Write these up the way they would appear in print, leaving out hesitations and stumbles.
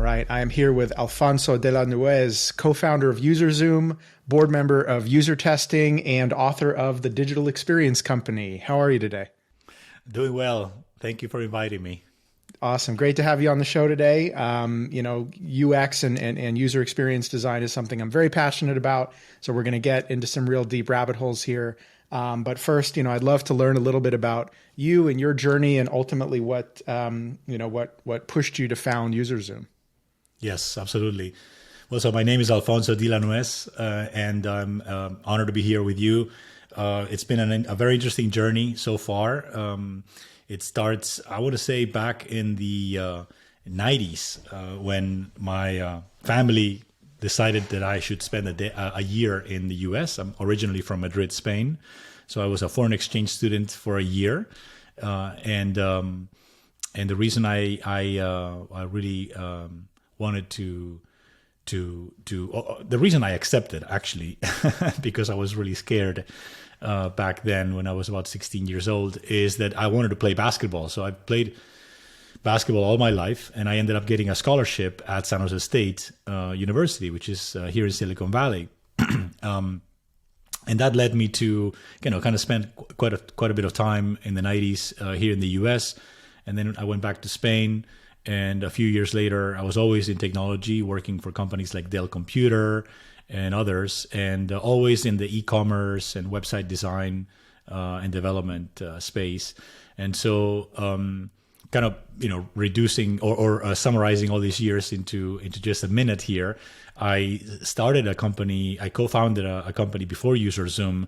right. I am here with Alfonso de la Nuez, co-founder of UserZoom, board member of UserTesting, and author of The Digital Experience Company. How are you today? Doing well. Thank you for inviting me. Awesome. Great to have you on the show today. UX and user experience design is something I'm very passionate about. So we're going to get into some real deep rabbit holes here. But first, I'd love to learn a little bit about you and your journey and ultimately what pushed you to found UserZoom. Yes, absolutely. Well, so my name is Alfonso de la Nuez, and I'm honored to be here with you. It's been a very interesting journey so far. It starts, I want to say, back in the 90s when my family decided that I should spend a year in the US. I'm originally from Madrid, Spain. So I was a foreign exchange student for a year. And the reason I really wanted the reason I accepted, actually, because I was really scared back then when I was about 16 years old, is that I wanted to play basketball. So I played basketball all my life, and I ended up getting a scholarship at San Jose State University, which is here in Silicon Valley. And that led me to, kind of spend quite a bit of time in the 90s here in the US. And then I went back to Spain. And a few years later, I was always in technology, working for companies like Dell Computer and others, and always in the e-commerce and website design and development space. And so reducing or summarizing all these years into just a minute here, I started a company, I co-founded a company before UserZoom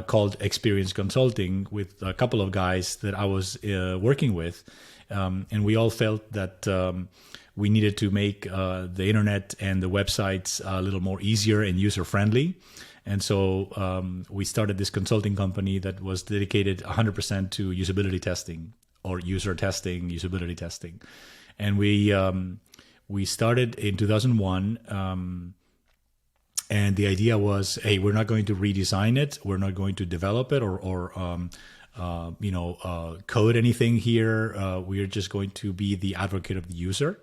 called Experience Consulting with a couple of guys that I was working with. And we all felt that we needed to make the internet and the websites a little more easier and user-friendly. And so we started this consulting company that was dedicated 100% to usability testing or user testing, usability testing. And we started in 2001. And the idea was, hey, we're not going to redesign it. We're not going to develop it or code anything here. We are just going to be the advocate of the user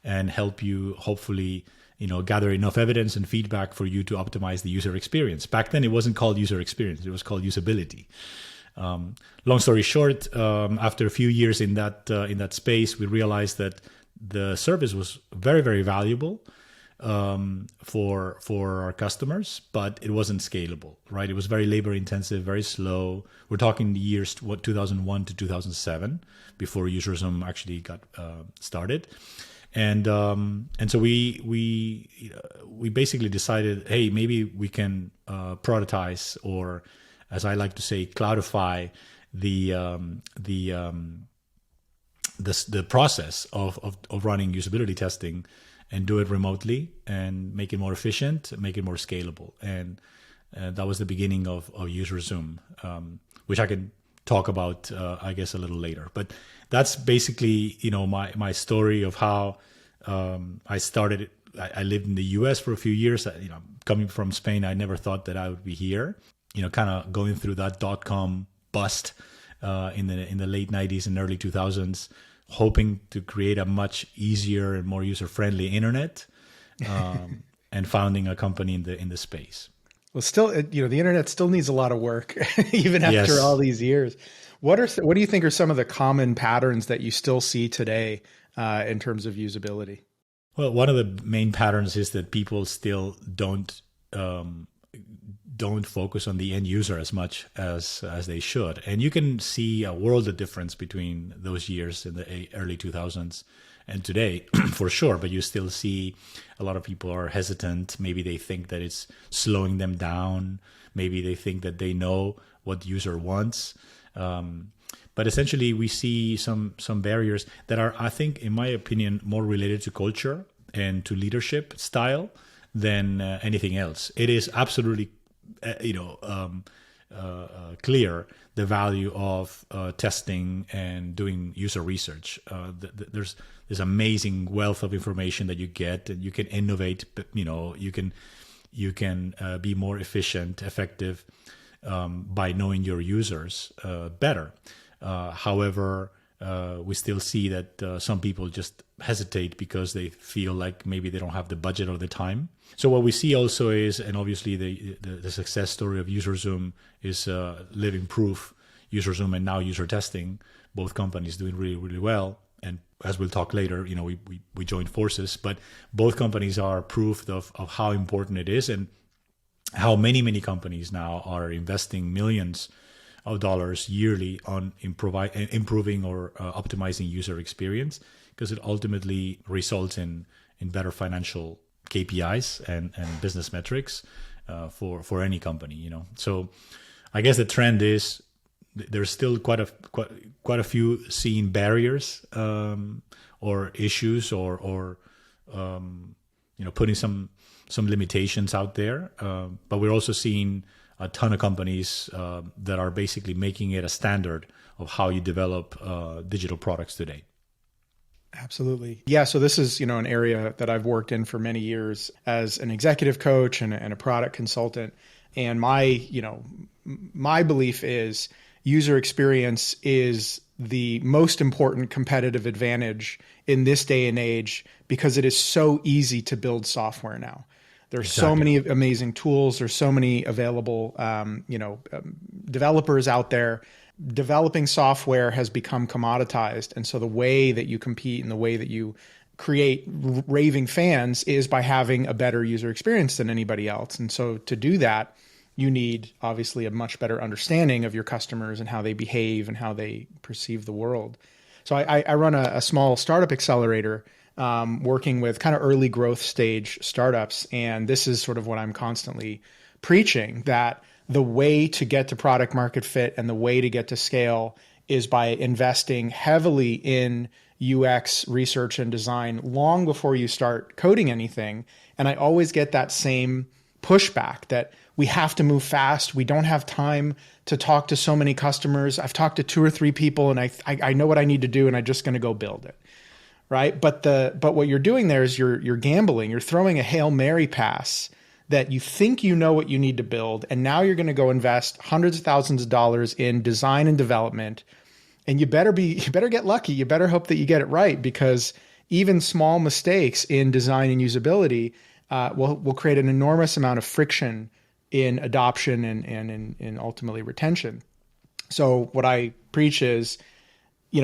and help you hopefully, gather enough evidence and feedback for you to optimize the user experience. Back then, it wasn't called user experience. It was called usability. Long story short, after a few years in that space, we realized that the service was very, very valuable for our customers, but it wasn't scalable, right? It was very labor intensive, very slow. We're talking the years 2001 to 2007 before UserZoom actually got started, and so we basically decided, hey, maybe we can productize, or as I like to say, cloudify the process of running usability testing, and do it remotely and make it more efficient, make it more scalable. And that was the beginning of UserZoom, which I can talk about, I guess, a little later. But that's basically, my story of how I started. I lived in the US for a few years. Coming from Spain, I never thought that I would be here, kind of going through that .com bust in the late 90s and early 2000s. Hoping to create a much easier and more user-friendly internet, and founding a company in the space. Well, still, the internet still needs a lot of work, even after all these years. What do you think are some of the common patterns that you still see today in terms of usability? Well, one of the main patterns is that people still don't focus on the end user as much as they should. And you can see a world of difference between those years in the early 2000s and today, for sure. But you still see a lot of people are hesitant. Maybe they think that it's slowing them down. Maybe they think that they know what the user wants. But essentially, we see some barriers that are, I think, in my opinion, more related to culture and to leadership style than anything else. It is absolutely clear the value of testing and doing user research. There's this amazing wealth of information that you get, and you can innovate. You can be more efficient, effective by knowing your users better. However, we still see that some people just hesitate because they feel like maybe they don't have the budget or the time. So what we see also is, and obviously the success story of UserZoom is living proof. UserZoom and now UserTesting, both companies doing really, really well. And as we'll talk later, we joined forces, but both companies are proof of how important it is and how many companies now are investing millions of dollars yearly on improving or optimizing user experience, because it ultimately results in better financial KPIs and business metrics for any company. So I guess the trend is there's still quite a few seen barriers or issues or putting some limitations out there, but we're also seeing a ton of companies that are basically making it a standard of how you develop digital products today. Absolutely. Yeah. So this is, an area that I've worked in for many years as an executive coach and a product consultant. And my belief is user experience is the most important competitive advantage in this day and age because it is so easy to build software now. There's so many amazing tools. There's so many available, developers out there. Developing software has become commoditized. And so the way that you compete and the way that you create raving fans is by having a better user experience than anybody else. And so to do that, you need obviously a much better understanding of your customers and how they behave and how they perceive the world. So I run a small startup accelerator working with kind of early growth stage startups. And this is sort of what I'm constantly preaching, that the way to get to product market fit and the way to get to scale is by investing heavily in UX research and design long before you start coding anything. And I always get that same pushback that we have to move fast. We don't have time to talk to so many customers. I've talked to 2 or 3 people and I know what I need to do and I'm just going to go build it. Right. But what you're doing there is you're gambling. You're throwing a Hail Mary pass that you think you know what you need to build. And now you're going to go invest hundreds of thousands of dollars in design and development. And you better get lucky. You better hope that you get it right, because even small mistakes in design and usability will create an enormous amount of friction in adoption and in ultimately retention. So what I preach is,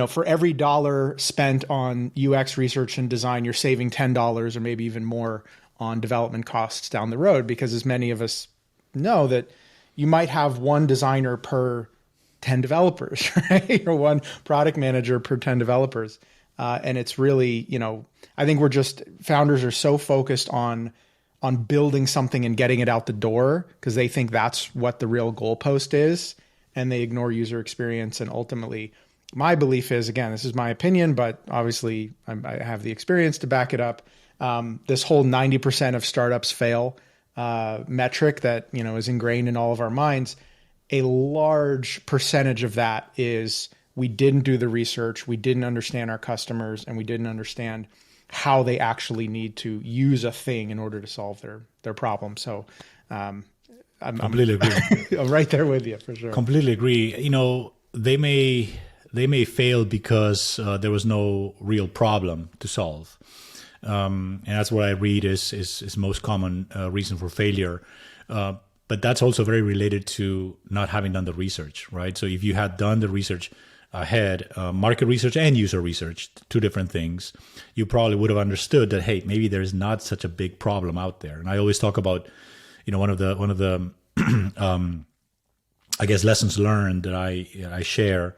for every dollar spent on UX research and design, you're saving $10 or maybe even more on development costs down the road, because as many of us know that you might have one designer per 10 developers, right? Or one product manager per 10 developers. And it's really, I think founders are so focused on building something and getting it out the door because they think that's what the real goalpost is. And they ignore user experience. And ultimately, my belief is, again, this is my opinion, but obviously I have the experience to back it up. This whole 90% of startups fail metric that is ingrained in all of our minds, a large percentage of that is we didn't do the research, we didn't understand our customers, and we didn't understand how they actually need to use a thing in order to solve their problem. So I'm completely agree. I'm right there with you for sure. Completely agree. They may fail because there was no real problem to solve. And that's what I read is most common reason for failure. But that's also very related to not having done the research, right? So if you had done the research ahead, market research and user research, 2 different things, you probably would have understood that, hey, maybe there's not such a big problem out there. And I always talk about, one of the I guess lessons learned that I share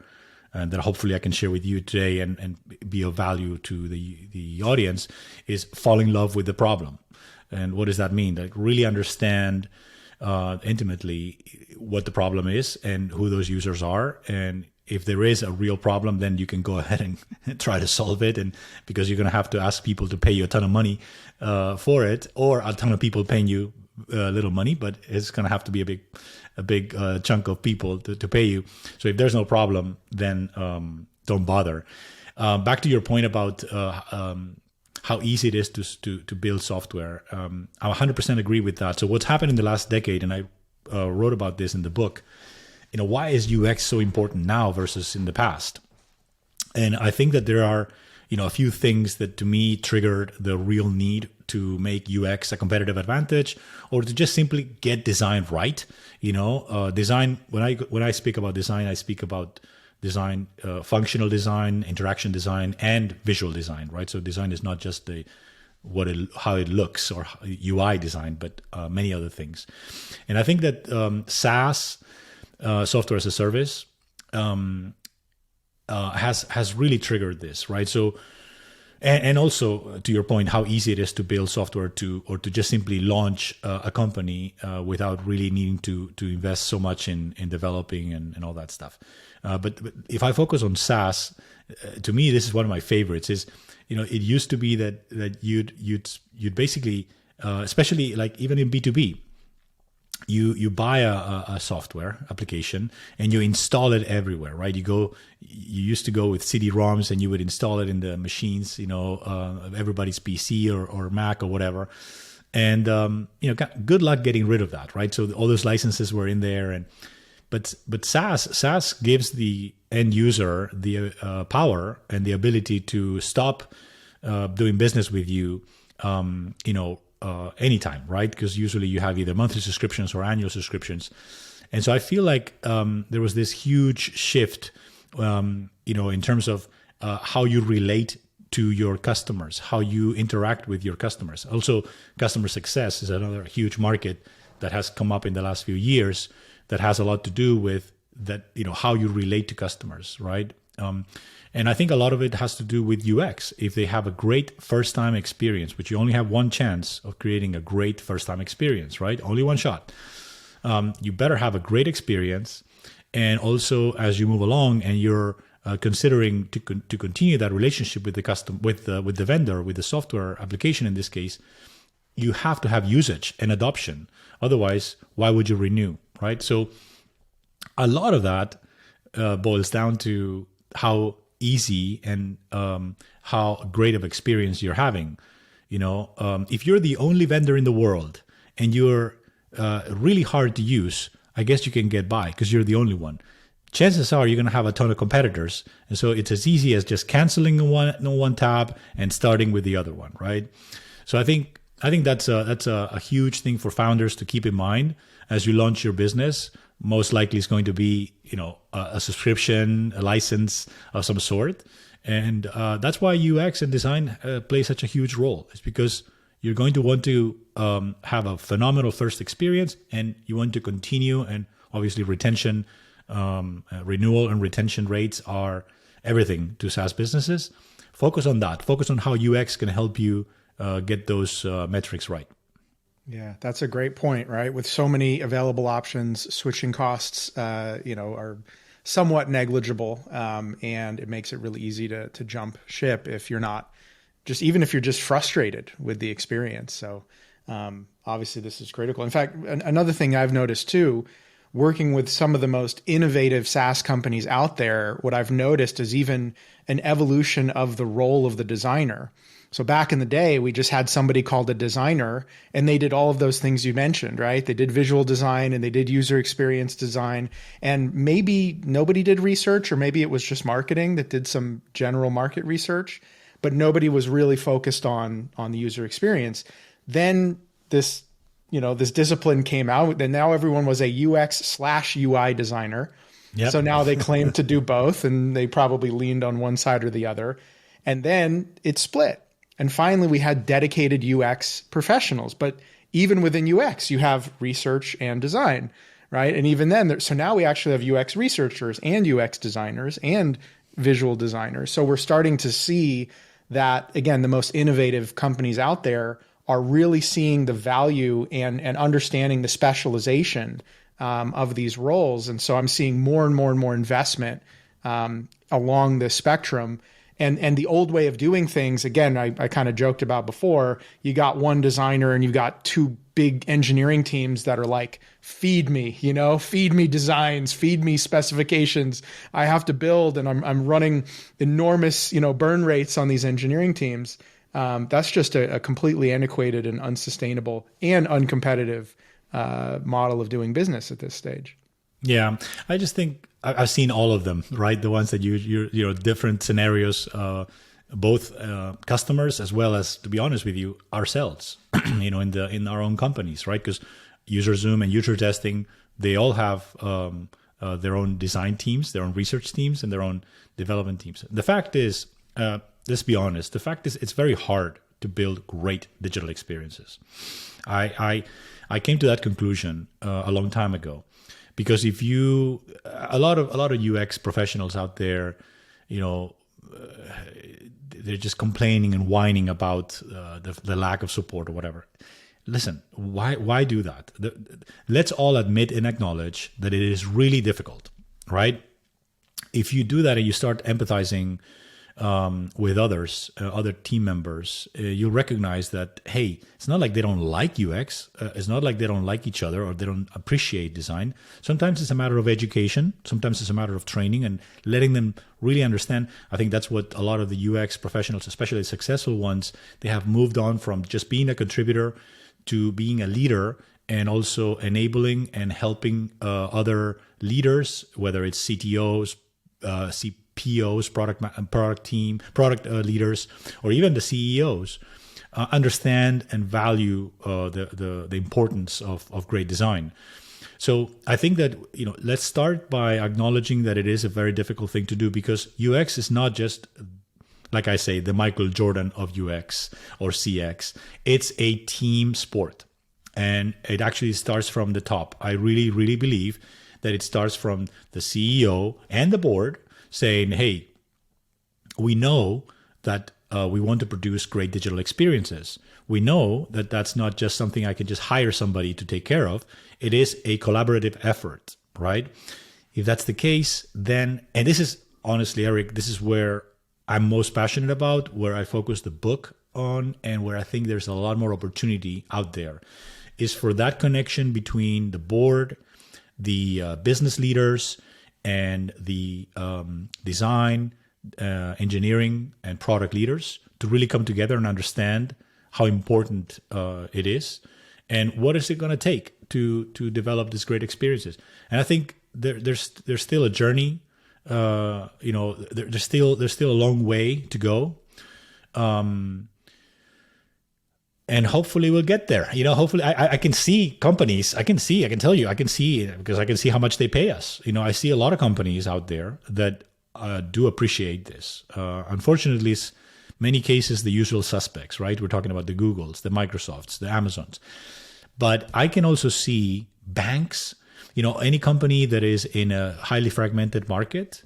and that hopefully I can share with you today and be of value to the audience is fall in love with the problem. And what does that mean? Like really understand intimately what the problem is and who those users are. And if there is a real problem, then you can go ahead and try to solve it. And because you're going to have to ask people to pay you a ton of money for it, or a ton of people paying you little money, but it's going to have to be a big chunk of people to pay you. So if there's no problem, then don't bother. Back to your point about how easy it is to build software. I 100% agree with that. So what's happened in the last decade, and I wrote about this in the book, why is UX so important now versus in the past? And I think that there are, a few things that to me triggered the real need to make UX a competitive advantage, or to just simply get design right. Design. When I speak about design, I speak about design, functional design, interaction design, and visual design. Right. So design is not just how it looks or UI design, but many other things. And I think that SaaS, software as a service, has really triggered this, right? So, and also to your point, how easy it is to build software or to just simply launch a company without really needing to invest so much in developing and all that stuff. But if I focus on SaaS, to me, this is one of my favorites. Is it used to be that you'd basically, especially like even in B2B. You buy a software application and you install it everywhere, right? You used to go with CD-ROMs and you would install it in the machines, of everybody's PC or Mac or whatever. And, good luck getting rid of that, right? So all those licenses were in there. But SaaS gives the end user the power and the ability to stop doing business with you, anytime, right? Because usually you have either monthly subscriptions or annual subscriptions. And so I feel like there was this huge shift, in terms of how you relate to your customers, how you interact with your customers. Also, customer success is another huge market that has come up in the last few years that has a lot to do with that, how you relate to customers, right? And I think a lot of it has to do with UX. If they have a great first-time experience, which you only have one chance of creating a great first-time experience, right? Only one shot. You better have a great experience. And also, as you move along and you're considering to continue that relationship with the vendor, with the software application in this case, you have to have usage and adoption. Otherwise, why would you renew, right? So a lot of that boils down to how easy and how great of experience you're having. If you're the only vendor in the world and you're really hard to use, I guess you can get by because you're the only one. Chances are you're going to have a ton of competitors, and so it's as easy as just canceling one tab and starting with the other one, right? So I think that's a huge thing for founders to keep in mind as you launch your business. Most likely it's going to be, a subscription, a license of some sort. And that's why UX and design play such a huge role. It's because you're going to want to have a phenomenal first experience, and you want to continue. And obviously retention, renewal and retention rates are everything to SaaS businesses. Focus on that. Focus on how UX can help you get those metrics right. Yeah, that's a great point, right? With so many available options, switching costs, are somewhat negligible, and it makes it really easy to jump ship if you're not even if you're just frustrated with the experience. So obviously this is critical. In fact, another thing I've noticed too, working with some of the most innovative SaaS companies out there, what I've noticed is even an evolution of the role of the designer. So back in the day, we just had somebody called a designer, and they did all of those things you mentioned, right? They did visual design and they did user experience design, and maybe nobody did research, or maybe it was just marketing that did some general market research, but nobody was really focused on the user experience. Then this discipline came out, and now everyone was a UX/UI designer. Yep. So now they claim to do both, and they probably leaned on one side or the other. And then it split. And finally, we had dedicated UX professionals. But even within UX, you have research and design, right? And even then, so now we actually have UX researchers and UX designers and visual designers. So we're starting to see that, again, the most innovative companies out there are really seeing the value and understanding the specialization of these roles. And so I'm seeing more and more and more investment along this spectrum. And the old way of doing things, again, I kind of joked about before, you got one designer and you've got two big engineering teams that are like, feed me designs, feed me specifications. I have to build, and I'm running enormous, burn rates on these engineering teams. That's just a completely antiquated and unsustainable and uncompetitive model of doing business at this stage. Yeah, I just think I've seen all of them, right? The ones that you know, different scenarios, both customers as well as, to be honest with you, ourselves, you know, in our own companies, right? Because UserZoom and UserTesting, they all have their own design teams, their own research teams, and their own development teams. The fact is, let's be honest, the fact is it's very hard to build great digital experiences. I came to that conclusion a long time ago. Because if you, a lot of UX professionals out there, you know, they're just complaining and whining about the lack of support or whatever. Listen, why do that? Let's all admit and acknowledge that it is really difficult, right? If you do that and you start empathizing with others, other team members, you'll recognize that, hey, it's not like they don't like UX. It's not like they don't like each other or they don't appreciate design. Sometimes it's a matter of education. Sometimes it's a matter of training and letting them really understand. I think that's what a lot of the UX professionals, especially the successful ones, they have moved on from just being a contributor to being a leader and also enabling and helping other leaders, whether it's CTOs, POs, product leaders, or even the CEOs, understand and value the importance of great design. So I think that, you know, let's start by acknowledging that it is a very difficult thing to do, because UX is not just, like I say, the Michael Jordan of UX or CX. It's a team sport, and it actually starts from the top. I really, really believe that it starts from the CEO and the board saying, hey, we know that we want to produce great digital experiences. We know that that's not just something I can just hire somebody to take care of. It is a collaborative effort, right? If that's the case, then, and this is honestly, Eric, this is where I'm most passionate about, where I focus the book on, and where I think there's a lot more opportunity out there, is for that connection between the board, the business leaders, and the design, engineering, and product leaders to really come together and understand how important it is and what is it going to take to develop these great experiences. And I think there's still a journey. You know, there's still a long way to go. And hopefully we'll get there. You know, hopefully I can see companies. I can see because I can see how much they pay us. You know, I see a lot of companies out there that do appreciate this. Unfortunately, it's many cases the usual suspects, right? We're talking about the Googles, the Microsofts, the Amazons. But I can also see banks, you know, any company that is in a highly fragmented market,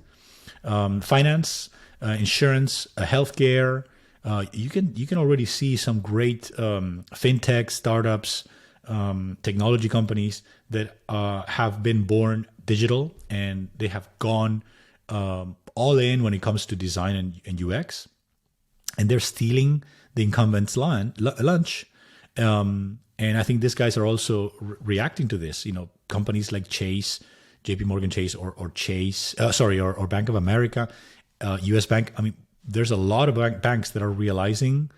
finance, insurance, healthcare. You can already see some great fintech startups, technology companies that have been born digital, and they have gone all in when it comes to design and UX, and they're stealing the incumbents' lunch. And I think these guys are also reacting to this. You know, companies like Chase, JP Morgan Chase, or Chase, or Bank of America, US Bank. I mean, there's a lot of banks that are realizing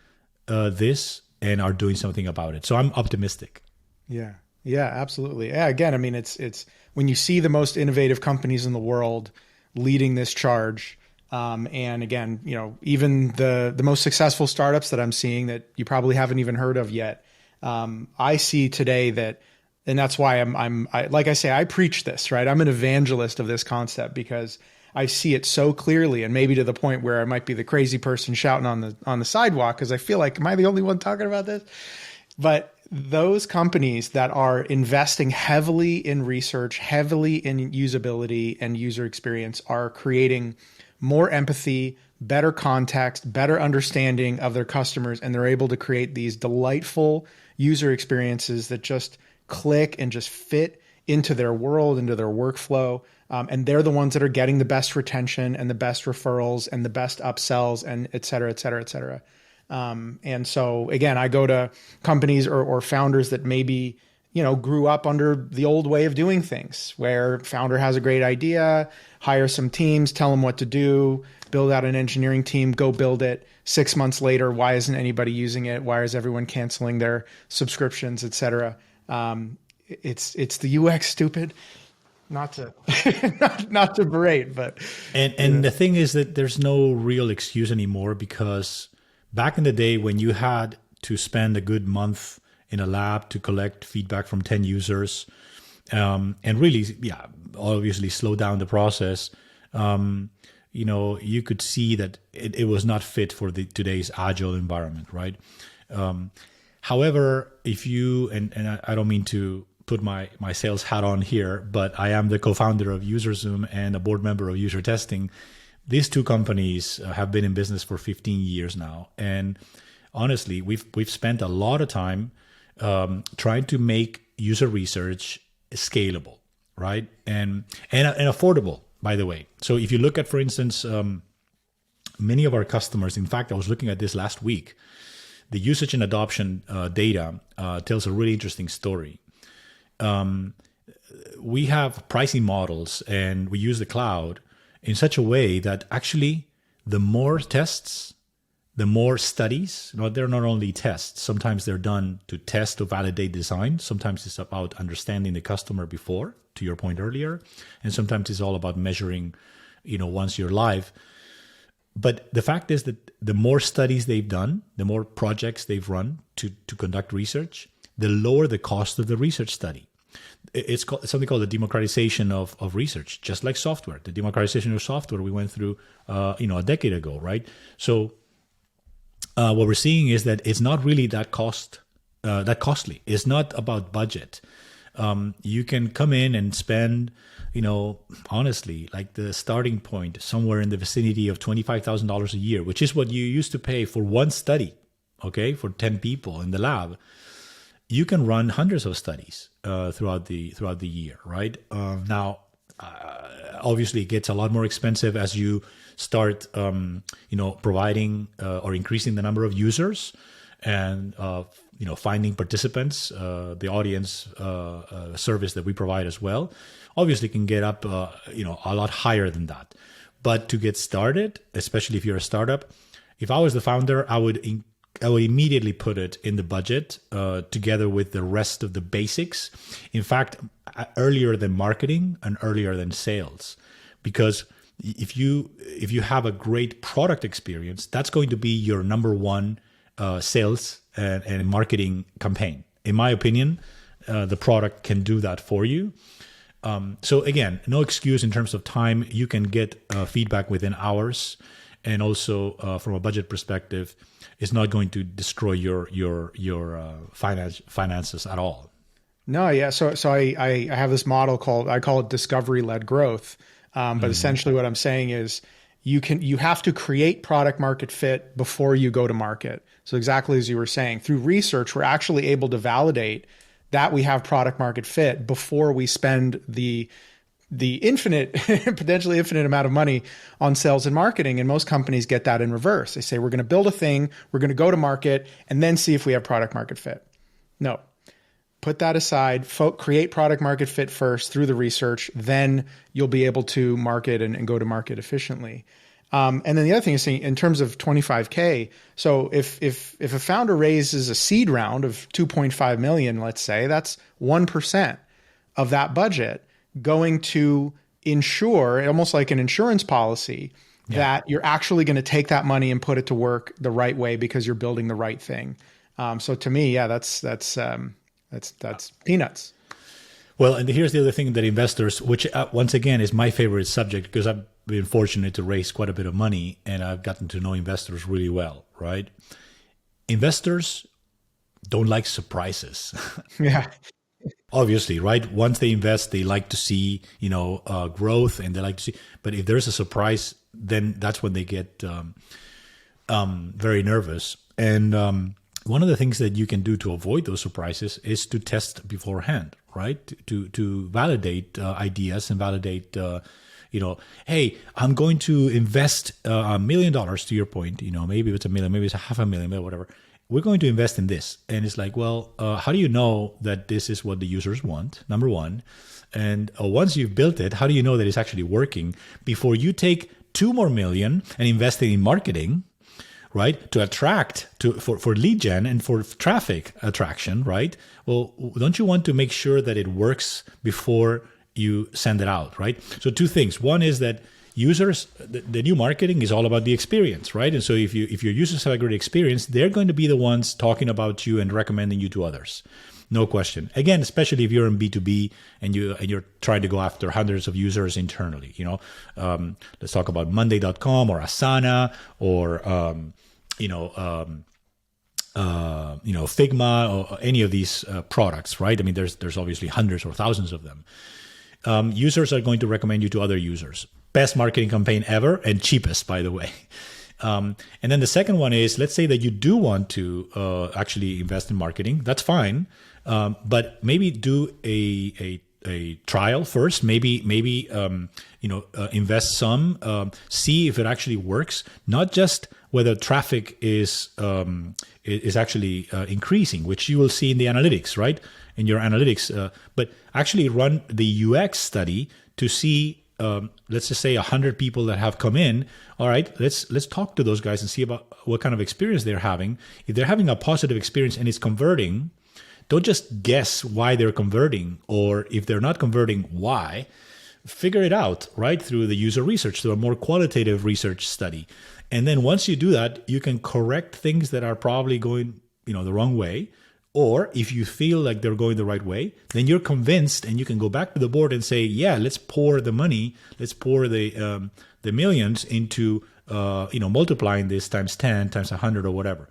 this and are doing something about it. So I'm optimistic. Yeah, absolutely. Yeah, again, I mean, it's when you see the most innovative companies in the world leading this charge, and again, you know, even the most successful startups that I'm seeing that you probably haven't even heard of yet, I see today that, and that's why I like I say, I preach this, right? I'm an evangelist of this concept because I see it so clearly, and maybe to the point where I might be the crazy person shouting on the sidewalk because I feel like, am I the only one talking about this? But those companies that are investing heavily in research, heavily in usability and user experience are creating more empathy, better context, better understanding of their customers, and they're able to create these delightful user experiences that just click and just fit into their world, into their workflow. And they're the ones that are getting the best retention and the best referrals and the best upsells and et cetera, et cetera, et cetera. And so again, I go to companies or founders that maybe, you know, grew up under the old way of doing things, where founder has a great idea, hire some teams, tell them what to do, build out an engineering team, go build it. 6 months later, why isn't anybody using it? Why is everyone canceling their subscriptions, et cetera? It's the UX, stupid. not to not to berate, but And the thing is that there's no real excuse anymore, because back in the day when you had to spend a good month in a lab to collect feedback from 10 users, and really, obviously slow down the process, you could see that it was not fit for today's agile environment, right? However, if you, and I don't mean to put my sales hat on here, but I am the co-founder of UserZoom and a board member of UserTesting. These two companies have been in business for 15 years now. And honestly, we've spent a lot of time trying to make user research scalable, right? And affordable, by the way. So if you look at, for instance, many of our customers, in fact, I was looking at this last week, the usage and adoption data tells a really interesting story. We have pricing models and we use the cloud in such a way that actually the more tests, the more studies, they're not only tests, sometimes they're done to test to validate design. Sometimes it's about understanding the customer before, to your point earlier. And sometimes it's all about measuring, once you're live. But the fact is that the more studies they've done, the more projects they've run to conduct research, the lower the cost of the research study. It's something called the democratization of research, just like software. The democratization of software we went through, a decade ago, right? So what we're seeing is that it's not really that costly. It's not about budget. You can come in and spend, honestly, like the starting point somewhere in the vicinity of $25,000 a year, which is what you used to pay for one study, okay, for 10 people in the lab. You can run hundreds of studies throughout the year, right? Now, obviously, it gets a lot more expensive as you start, providing or increasing the number of users and finding participants. The audience service that we provide as well, obviously, can get up a lot higher than that. But to get started, especially if you're a startup, if I was the founder, I would immediately put it in the budget together with the rest of the basics. In fact, earlier than marketing and earlier than sales, because if you have a great product experience, that's going to be your number one sales and marketing campaign. In my opinion, the product can do that for you. So again, no excuse in terms of time. You can get feedback within hours. And also, from a budget perspective, it's not going to destroy your finances at all. No, yeah. So I have this model I call it discovery-led growth. But essentially, what I'm saying is you have to create product market fit before you go to market. So exactly as you were saying, through research, we're actually able to validate that we have product market fit before we spend the potentially infinite amount of money on sales and marketing. And most companies get that in reverse. They say, we're going to build a thing, we're going to go to market, and then see if we have product market fit. No, put that aside, create product market fit first through the research, then you'll be able to market and go to market efficiently. And then the other thing is saying in terms of 25K. So if a founder raises a seed round of 2.5 million, let's say, that's 1% of that budget going to ensure, almost like an insurance policy, that you're actually going to take that money and put it to work the right way because you're building the right thing. So to me, that's peanuts. Well, and here's the other thing that investors, which once again is my favorite subject, because I've been fortunate to raise quite a bit of money and I've gotten to know investors really well, right? Investors don't like surprises. Yeah. Obviously, right? Once they invest, they like to see, growth, and they like to see. But if there's a surprise, then that's when they get very nervous. And one of the things that you can do to avoid those surprises is to test beforehand, right? To validate ideas and validate, hey, I'm going to invest $1 million. To your point, maybe it's $1 million, maybe it's $500,000, whatever. We're going to invest in this. And it's like, well, how do you know that this is what the users want? Number one. And once you've built it, how do you know that it's actually working before you take $2 more million and invest it in marketing, right? To attract for lead gen and for traffic attraction, right? Well, don't you want to make sure that it works before you send it out, right? So two things. One is that users, the new marketing is all about the experience, right? And so if your users have a great experience, they're going to be the ones talking about you and recommending you to others. No question. Again, especially if you're in B2B and you're trying to go after hundreds of users internally, let's talk about Monday.com or Asana or Figma or any of these products, right? I mean, there's obviously hundreds or thousands of them. Users are going to recommend you to other users. Best marketing campaign ever and cheapest, by the way. And then the second one is, let's say that you do want to actually invest in marketing. That's fine. But maybe do a trial first. Maybe invest some. See if it actually works. Not just whether traffic is actually increasing, which you will see in the analytics, right? In your analytics, but actually run the UX study to see. Let's just say 100 people that have come in. All right, let's talk to those guys and see about what kind of experience they're having. If they're having a positive experience and it's converting, don't just guess why they're converting, or if they're not converting, why. Figure it out, right, through the user research, through a more qualitative research study. And then once you do that, you can correct things that are probably going, the wrong way. Or if you feel like they're going the right way, then you're convinced and you can go back to the board and say, yeah, let's pour the money, let's pour the millions into, multiplying this times 10, times 100 or whatever.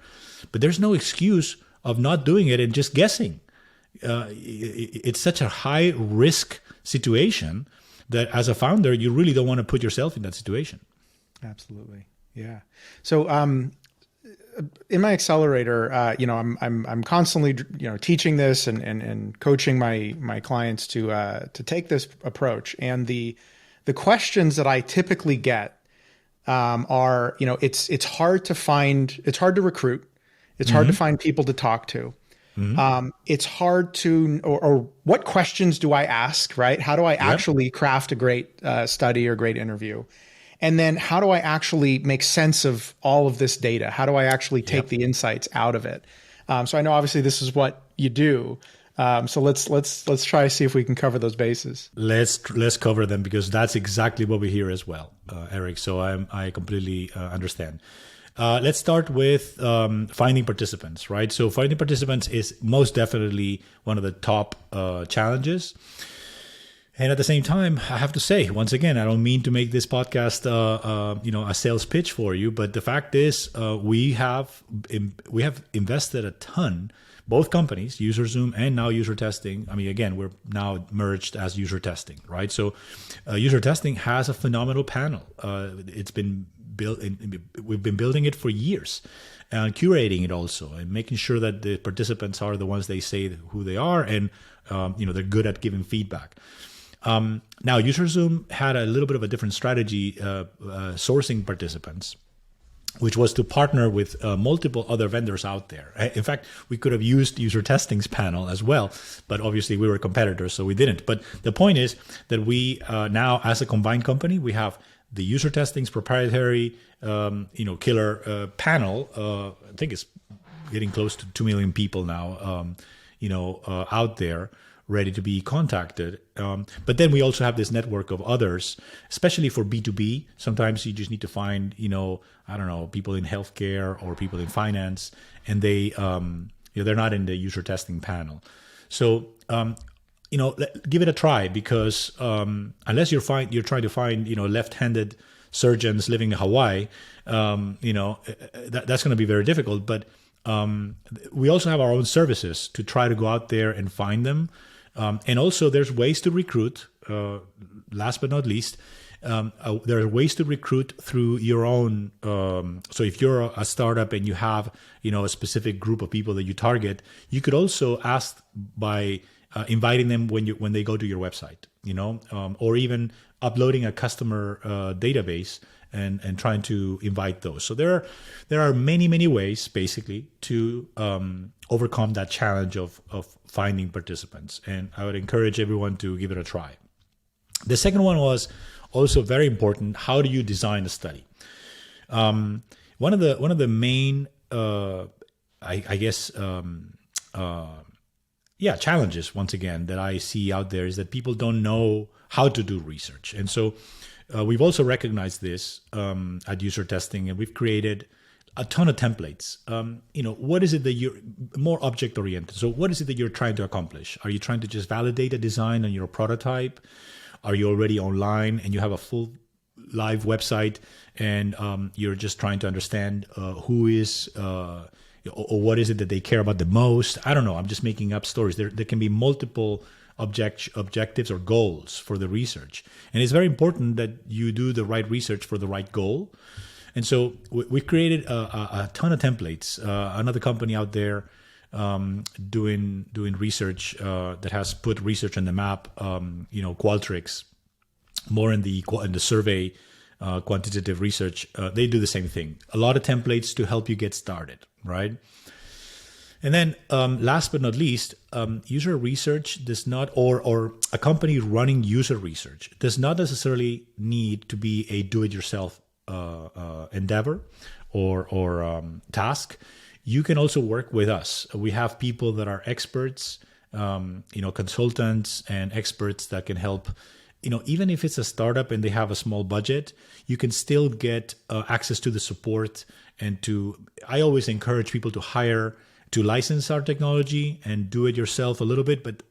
But there's no excuse of not doing it and just guessing. It's such a high risk situation that as a founder, you really don't want to put yourself in that situation. Absolutely. Yeah. So, in my accelerator, I'm constantly, teaching this and coaching my clients to take this approach. And the questions that I typically get are, it's hard to recruit. It's hard to find people to talk to. It's hard to, or what questions do I ask, right? How do I actually craft a great study or great interview? And then how do I actually make sense of all of this data? How do I actually take the insights out of it? So I know obviously this is what you do. So let's try to see if we can cover those bases. Let's cover them, because that's exactly what we hear as well, Eric. So I completely understand. Let's start with finding participants, right? So finding participants is most definitely one of the top challenges. And at the same time, I have to say, once again, I don't mean to make this podcast, a sales pitch for you, but the fact is, we have invested a ton. Both companies, UserZoom and now UserTesting. I mean, again, we're now merged as UserTesting, right? So, UserTesting has a phenomenal panel. It's been built. We've been building it for years, and curating it also, and making sure that the participants are the ones they say who they are, and they're good at giving feedback. Now, UserZoom had a little bit of a different strategy sourcing participants, which was to partner with multiple other vendors out there. In fact, we could have used UserTesting's panel as well, but obviously we were competitors, so we didn't. But the point is that we now, as a combined company, we have the UserTesting's proprietary, killer panel. I think it's getting close to 2 million people now, out there, ready to be contacted. But then we also have this network of others, especially for B2B. Sometimes you just need to find, people in healthcare or people in finance, and they, they're not in the user testing panel. So, give it a try, because unless you're trying to find, left-handed surgeons living in Hawaii, that's going to be very difficult. But we also have our own services to try to go out there and find them. And also there's ways to recruit, last but not least, there are ways to recruit through your own. So if you're a startup and you have, a specific group of people that you target, you could also ask by inviting them when they go to your website, or even uploading a customer database and trying to invite those. So there are many ways basically to overcome that challenge of finding participants. And I would encourage everyone to give it a try. The second one was also very important. How do you design a study? One of the main, challenges, once again, that I see out there is that people don't know how to do research. And so we've also recognized this at User Testing, and we've created a ton of templates. What is it that you're more object oriented? So what is it that you're trying to accomplish? Are you trying to just validate a design on your prototype? Are you already online and you have a full live website and you're just trying to understand who is or what is it that they care about the most? I don't know. I'm just making up stories. There can be multiple objectives or goals for the research. And it's very important that you do the right research for the right goal. And so we created a ton of templates. Another company out there doing research that has put research on the map, Qualtrics, more in the survey, quantitative research, they do the same thing. A lot of templates to help you get started, right? And then last but not least, user research does not, or a company running user research does not necessarily need to be a do-it-yourself endeavor or task. You can also work with us. We have people that are experts, consultants and experts that can help. Even if it's a startup and they have a small budget, you can still get access to the support I always encourage people to license our technology and do it yourself a little bit, but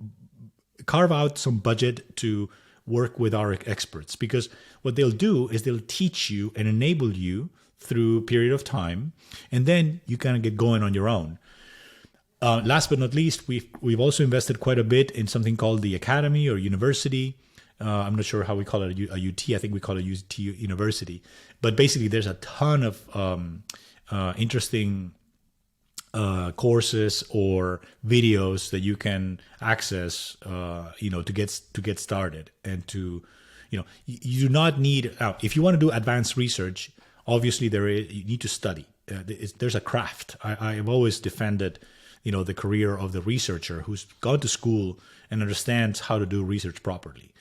carve out some budget to work with our experts, because what they'll do is they'll teach you and enable you through a period of time, and then you kind of get going on your own. Last but not least, we've also invested quite a bit in something called the Academy or University. I'm not sure how we call it, a UT. I think we call it UT University. But basically, there's a ton of interesting courses or videos that you can access, to get started and to, you do not need. If you want to do advanced research, obviously you need to study. There's a craft. I have always defended, the career of the researcher who's gone to school and understands how to do research properly.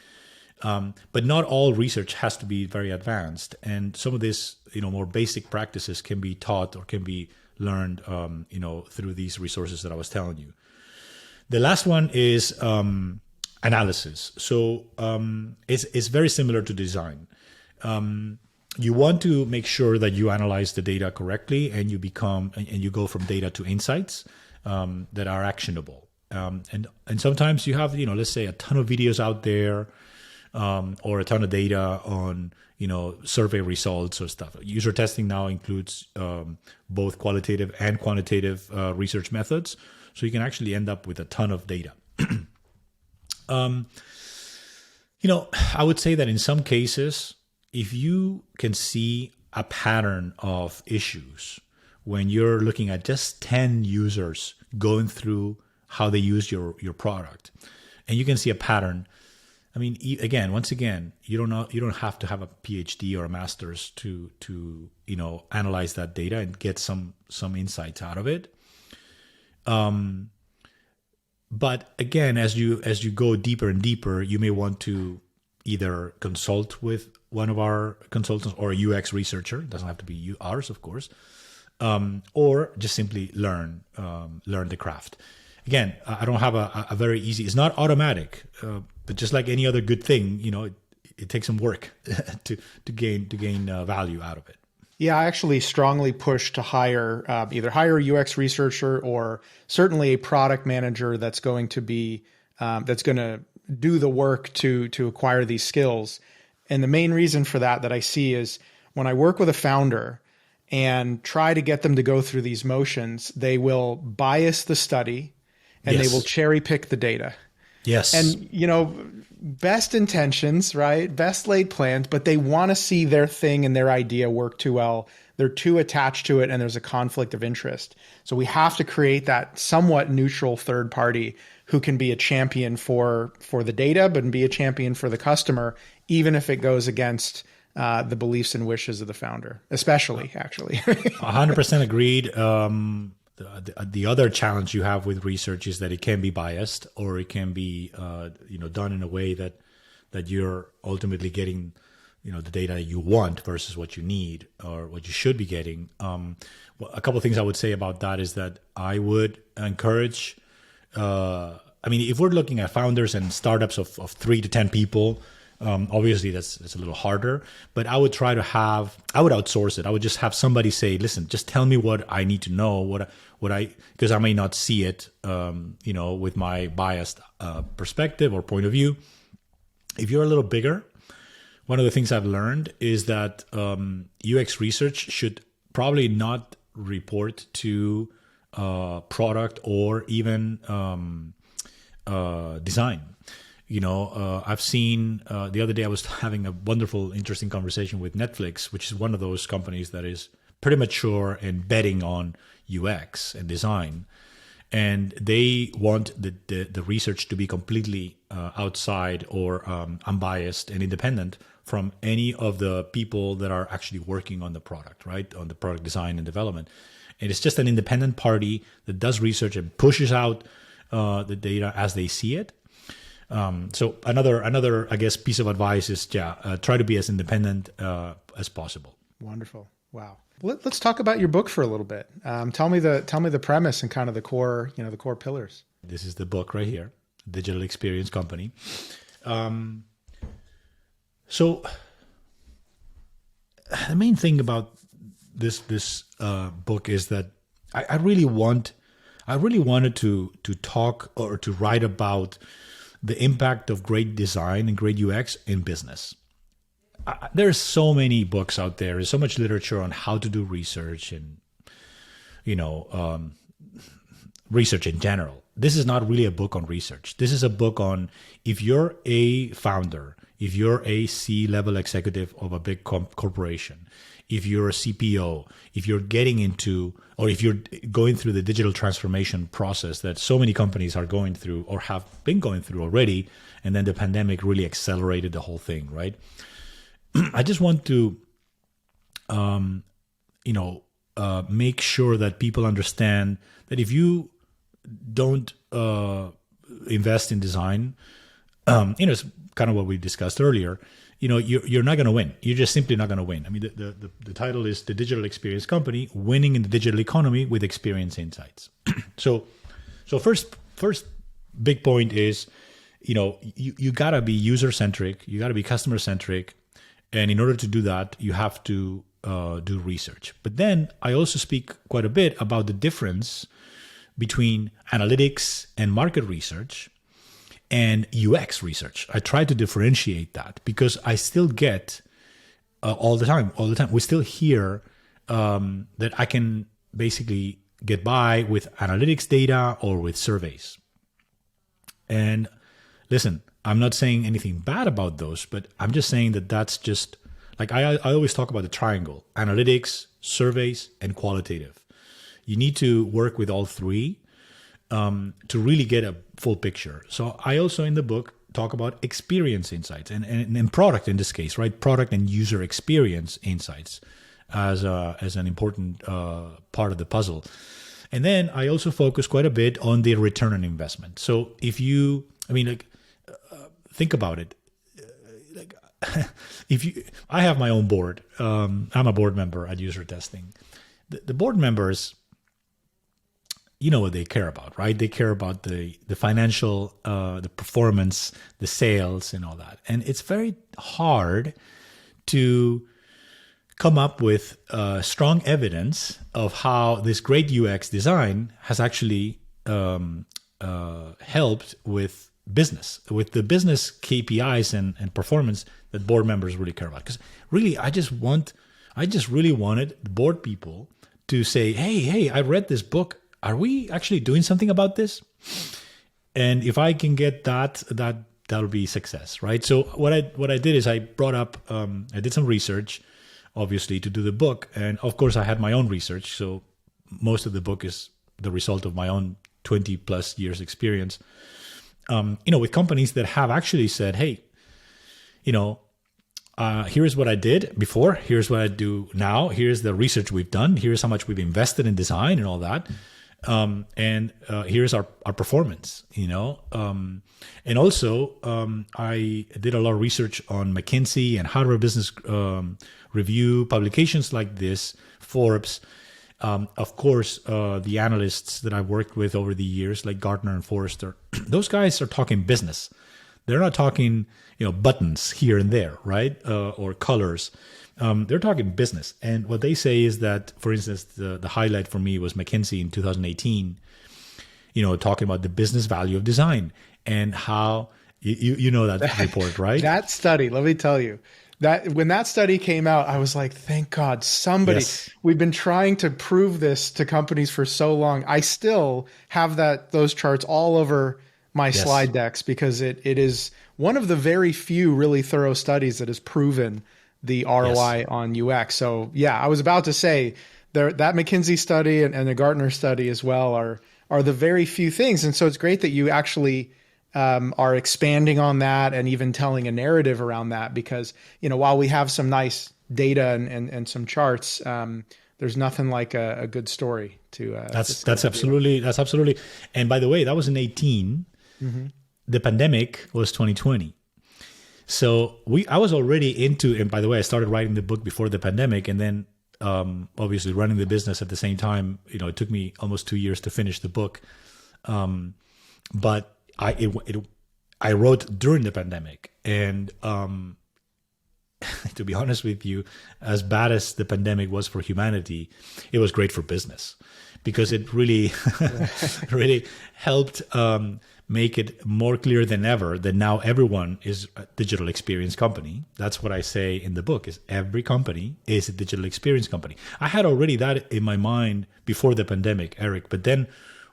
But not all research has to be very advanced, and some of this, more basic practices can be taught or can be learned, through these resources that I was telling you. The last one is analysis. So it's very similar to design. You want to make sure that you analyze the data correctly, and you go from data to insights that are actionable. And sometimes you have, let's say a ton of videos out there. Or a ton of data on, survey results or stuff. User testing now includes both qualitative and quantitative research methods. So you can actually end up with a ton of data. I would say that in some cases, if you can see a pattern of issues when you're looking at just 10 users going through how they use your product, and you can see a pattern. I mean, once again, you don't have to have a PhD or a master's to analyze that data and get some insights out of it. But again, as you go deeper and deeper, you may want to either consult with one of our consultants or a UX researcher. It doesn't have to be ours, of course, or just simply learn the craft. Again, I don't have a very easy. It's not automatic. But just like any other good thing, it takes some work to gain value out of it. Yeah, I actually strongly push to either hire a UX researcher or certainly a product manager that's going to be that's going to do the work to acquire these skills. And the main reason for that I see is when I work with a founder and try to get them to go through these motions, they will bias the study and They will cherry pick the data. Yes. And, best intentions, right? Best laid plans, but they want to see their thing and their idea work too well. They're too attached to it and there's a conflict of interest. So we have to create that somewhat neutral third party who can be a champion for the data, but be a champion for the customer, even if it goes against the beliefs and wishes of the founder, especially actually. 100% agreed. The other challenge you have with research is that it can be biased, or it can be done in a way that you're ultimately getting the data that you want versus what you need or what you should be getting. A couple of things I would say about that is that I would encourage I mean, if we're looking at founders and startups of 3 to 10 people, obviously that's a little harder, but I would outsource it. I would just have somebody say, listen, just tell me what I need to know, because I may not see it, with my biased perspective or point of view. If you're a little bigger, one of the things I've learned is that UX research should probably not report to product or even design. I've seen the other day I was having a wonderful, interesting conversation with Netflix, which is one of those companies that is pretty mature and betting on UX and design. And they want the research to be completely outside or unbiased and independent from any of the people that are actually working on the product, right? On the product design and development. And it's just an independent party that does research and pushes out the data as they see it. So another, I guess, piece of advice is, try to be as independent as possible. Wonderful. Wow. Let's talk about your book for a little bit. Tell me the premise and kind of the core pillars. This is the book right here, Digital Experience Company. So the main thing about this book is that I really wanted to talk or to write about the impact of great design and great UX in business. There's so many books out there. There's so much literature on how to do research and, research in general. This is not really a book on research. This is a book on, if you're a founder, if you're a C-level executive of a big corporation, if you're a CPO, if you're getting into, or if you're going through the digital transformation process that so many companies are going through or have been going through already, and then the pandemic really accelerated the whole thing, right? I just want to, make sure that people understand that if you don't invest in design, it's kind of what we discussed earlier. You're not going to win. You're just simply not going to win. I mean, the title is The Digital Experience Company: Winning in the Digital Economy with Experience Insights. So first big point is, you got to be user-centric. You got to be customer-centric. And in order to do that, you have to do research. But then I also speak quite a bit about the difference between analytics and market research and UX research. I try to differentiate that because I still get all the time, we still hear that I can basically get by with analytics data or with surveys. And listen, I'm not saying anything bad about those, but I'm just saying that that's just, like I always talk about the triangle: analytics, surveys, and qualitative. You need to work with all three to really get a full picture. So I also in the book talk about experience insights and product in this case, right? Product and user experience insights as an important part of the puzzle. And then I also focus quite a bit on the return on investment. So think about it. I have my own board. I'm a board member at UserTesting. The board members, you know what they care about, right? They care about the financial, the performance, the sales, and all that. And it's very hard to come up with strong evidence of how this great UX design has actually helped with business, with the business KPIs and performance that board members really care about. Because really, I just really wanted the board people to say, hey, I read this book. Are we actually doing something about this? And if I can get that'll be success, right? So what I did is I brought up, I did some research, obviously, to do the book. And of course, I had my own research. So most of the book is the result of my own 20 plus years experience. With companies that have actually said, hey, here's what I did before, here's what I do now, here's the research we've done, here's how much we've invested in design and all that. And here's our performance, And also, I did a lot of research on McKinsey and Harvard Business Review, publications like this, Forbes. Of course, the analysts that I've worked with over the years, like Gartner and Forrester, those guys are talking business. They're not talking, buttons here and there, right? Or colors. They're talking business. And what they say is that, for instance, the highlight for me was McKinsey in 2018, talking about the business value of design and how, you know that report, right? That study, let me tell you, that when that study came out, I was like, thank God, somebody, Yes. We've been trying to prove this to companies for so long. I still have those charts all over my slide decks because it is one of the very few really thorough studies that has proven the ROI on UX. So yeah, I was about to say that McKinsey study and the Gartner study as well are the very few things. And so it's great that you actually are expanding on that and even telling a narrative around that because, while we have some nice data and some charts, there's nothing like a good story to. That's absolutely. And by the way, that was in 2018. Mm-hmm. The pandemic was 2020. So I was already into, and by the way, I started writing the book before the pandemic, and then obviously running the business at the same time. It took me almost 2 years to finish the book, but I wrote during the pandemic, and to be honest with you, as bad as the pandemic was for humanity, it was great for business because it really really helped make it more clear than ever that now everyone is a digital experience company. That's what I say in the book, is every company is a digital experience company. I had already that in my mind before the pandemic, Eric, but then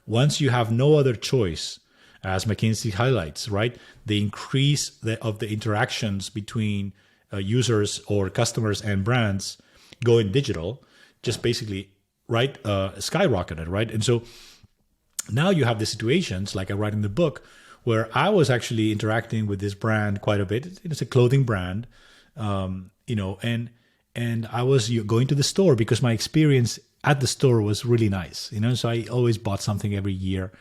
once you have no other choice, as McKinsey highlights, right, the increase of the interactions between users or customers and brands going digital just basically, right, skyrocketed, right? And so now you have the situations, like I write in the book, where I was actually interacting with this brand quite a bit. It's a clothing brand, and I was going to the store because my experience at the store was really nice, so I always bought something every year.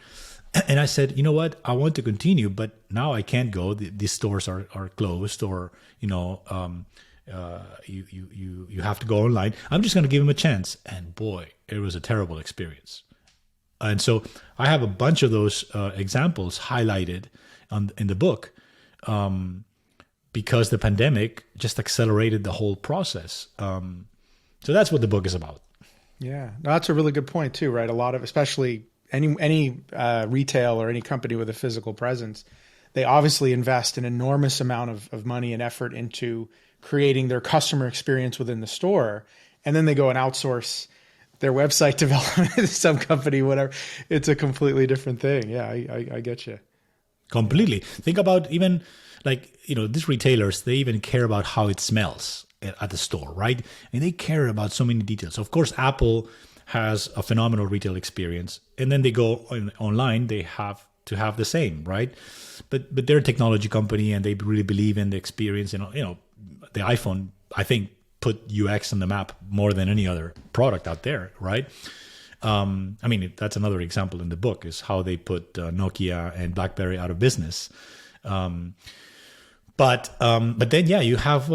And I said, you know what, I want to continue, but now I can't go. These stores are closed, or, you have to go online. I'm just going to give them a chance. And boy, it was a terrible experience. And so I have a bunch of those examples highlighted in the book because the pandemic just accelerated the whole process. So that's what the book is about. Yeah, no, that's a really good point too, right? A lot of, especially any retail or any company with a physical presence, they obviously invest an enormous amount of money and effort into creating their customer experience within the store. And then they go and outsource their website development to some company, whatever. It's a completely different thing. Yeah, I get you. Completely. Think about even these retailers, they even care about how it smells at the store, right? And they care about so many details. Of course, Apple has a phenomenal retail experience, and then they go online, they have to have the same, right? But they're a technology company and they really believe in the experience. And the iPhone, I think, put UX on the map more than any other product out there, right? That's another example in the book, is how they put Nokia and BlackBerry out of business. But then, yeah, you have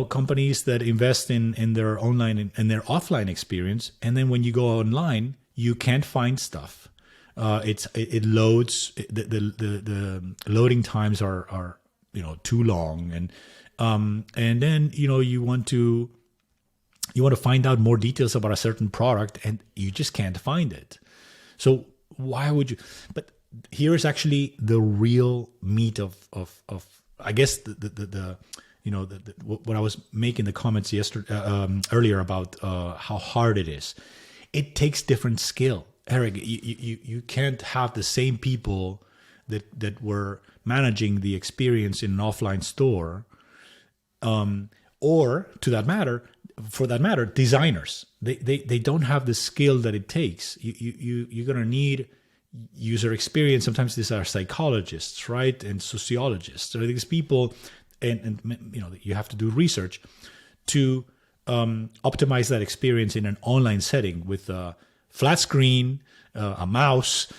companies that invest in their online and their offline experience, and then when you go online, you can't find stuff. It loads. The loading times are too long, and then you want to find out more details about a certain product, and you just can't find it. So why would you? But here is actually the real meat of I guess what I was making the comments earlier about how hard it is. It takes different skill, Eric. You can't have the same people that were managing the experience in an offline store, or for that matter, designers. They don't have the skill that it takes. You're gonna need user experience. Sometimes these are psychologists, right, and sociologists. So these people, and you have to do research to optimize that experience in an online setting with a flat screen, a mouse.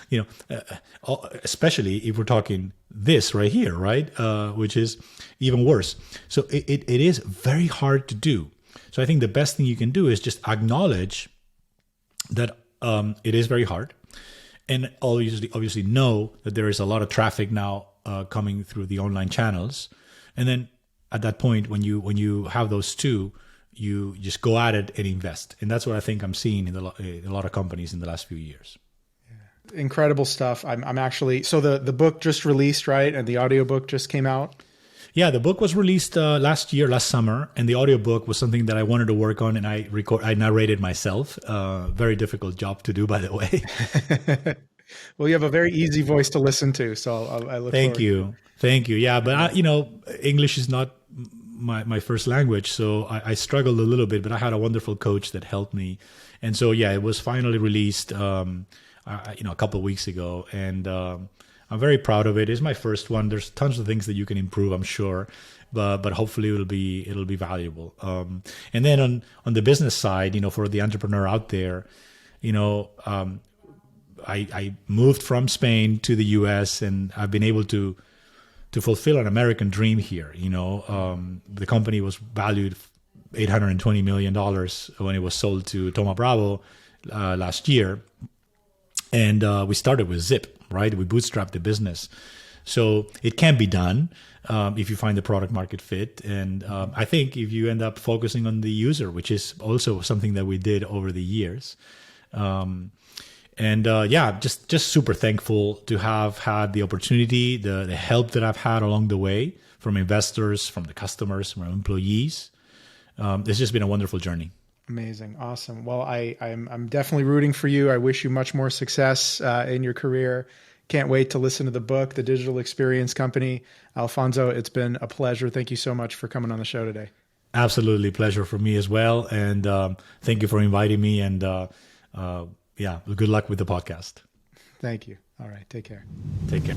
Especially if we're talking this right here, right, which is even worse. So it is very hard to do. So I think the best thing you can do is just acknowledge that it is very hard, and obviously know that there is a lot of traffic now coming through the online channels. And then at that point, when you have those two, you just go at it and invest. And that's what I think I'm seeing in a lot of companies in the last few years. Incredible stuff. I'm actually, so the book just released, right? And the audiobook just came out. Yeah, the book was released last summer, and the audiobook was something that I wanted to work on, and I narrated myself. Very difficult job to do, by the way. Well, you have a very easy voice to listen to, so I look Thank forward. you. Yeah, but English is not my first language, so I struggled a little bit, but I had a wonderful coach that helped me. And so, yeah, it was finally released, a couple of weeks ago, and I'm very proud of it. It's my first one. There's tons of things that you can improve, I'm sure, but hopefully it'll be valuable. And then on the business side, for the entrepreneur out there, I moved from Spain to the US, and I've been able to fulfill an American dream here. The company was valued $820 million when it was sold to Thoma Bravo last year. And we started with Zip, right? We bootstrapped the business. So it can be done if you find the product market fit. And I think if you end up focusing on the user, which is also something that we did over the years. Just super thankful to have had the opportunity, the help that I've had along the way from investors, from the customers, from our employees. It's just been a wonderful journey. Amazing. Awesome. Well, I'm definitely rooting for you. I wish you much more success in your career. Can't wait to listen to the book, The Digital Experience Company. Alfonso, it's been a pleasure. Thank you so much for coming on the show today. Absolutely. Pleasure for me as well. And thank you for inviting me. And good luck with the podcast. Thank you. All right. Take care. Take care.